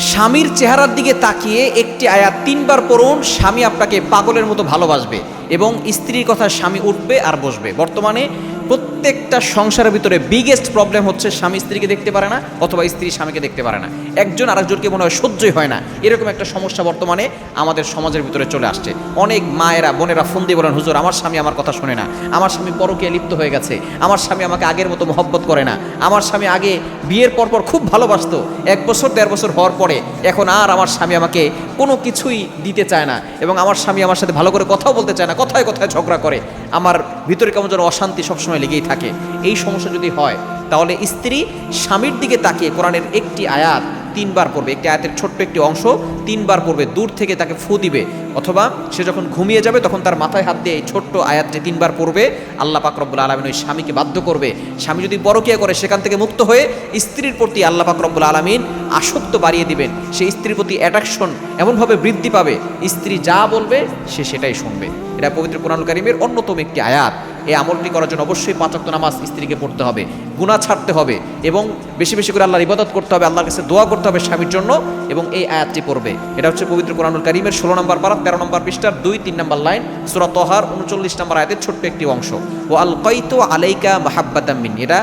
স্বামীর চেহারার দিকে তাকিয়ে একটি আয়াত 3 বার পড়ুন, স্বামী আপনাকে পাগলের মতো ভালোবাসবে এবং স্ত্রীর কথা স্বামী উঠবে আর বসবে। বর্তমানে প্রত্যেকটা সংসারের ভিতরে বিগেস্ট প্রবলেম হচ্ছে স্বামী স্ত্রীকে দেখতে পারে না, অথবা স্ত্রী স্বামীকে দেখতে পারে না, একজন আরেকজনকে মনে হয় সহ্যই হয় না। এরকম একটা সমস্যা বর্তমানে আমাদের সমাজের ভিতরে চলে আসছে। অনেক মায়েরা বোনেরা ফোন দিয়ে বলেন, হুজুর আমার স্বামী আমার কথা শোনে না, আমার স্বামী পরকীয়ায় লিপ্ত হয়ে গেছে, আমার স্বামী আমাকে আগের মতো মহব্বত করে না, আমার স্বামী আগে বিয়ের পরপর খুব ভালোবাসতো, 1 বছর 1.5 বছর হওয়ার পরে এখন আর আমার স্বামী আমাকে কোনো কিছুই দিতে চায় না, এবং আমার স্বামী আমার সাথে ভালো করে কথাও বলতে চায় না, কথায় কথায় ঝগড়া করে, আমার ভিতরে কেমন যেন অশান্তি সবসময় লেগেই থাকে। এই সমস্যা যদি হয় তাহলে স্ত্রী স্বামীর দিকে তাকিয়ে কোরআনের একটি আয়াত 3 বার পড়বে, একটি আয়াতের ছোট্ট একটি অংশ 3 বার পড়বে, দূর থেকে তাকে ফু দিবে, অথবা সে যখন ঘুমিয়ে যাবে তখন তার মাথায় হাত দিয়ে এই ছোট্ট আয়াতটি 3 বার পড়বে। আল্লাহ পাক রব্বুল আলামিন ওই স্বামীকে বাধ্য করবে, স্বামী যদি পরকীয়া করে সেখান থেকে মুক্ত হয়ে স্ত্রীর প্রতি আল্লাহ পাক রব্বুল আলামিন আসক্ত বাড়িয়ে দিবেন, সেই স্ত্রীর প্রতি অ্যাট্রাকশন এমনভাবে বৃদ্ধি পাবে, স্ত্রী যা বলবে সে সেটাই শুনবে। এটা পবিত্র কোরআনুল কারীমের অন্যতম একটি আয়াত। এই আমলটি করার জন্য অবশ্যই 5 ওয়াক্ত নামাজ স্ত্রীকে পড়তে হবে, গুনাহ ছাড়তে হবে, এবং বেশি বেশি করে আল্লাহর ইবাদত করতে হবে, আল্লাহর কাছে দোয়া করতে হবে স্বামীর জন্য, এবং এই আয়াতটি পড়বে। এটা হচ্ছে পবিত্র কোরআনুল কারীমের 16 নম্বর পারা 13 নম্বর পৃষ্ঠার 2-3 নম্বর লাইন, সূরা তাহার 39 নম্বর আয়াতের ছোট্ট একটি অংশ। ওয়া আলকাইতু আলাইকা মাহাব্বাতাম মিন্নি, এটা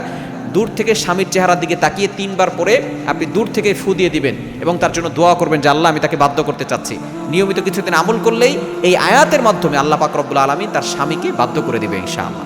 দূর থেকে স্বামীর চেহারার দিকে তাকিয়ে 3 বার পরে আপনি দূর থেকে ফু দিয়ে দিবেন এবং তার জন্য দোয়া করবেন যে আল্লাহ আমি তাকে বাধ্য করতে চাচ্ছি। নিয়মিত কিছুদিন আমল করলেই এই আয়াতের মাধ্যমে আল্লাহ পাক রব্বুল আলামিন তার স্বামীকে বাধ্য করে দিবে ইনশাআল্লাহ।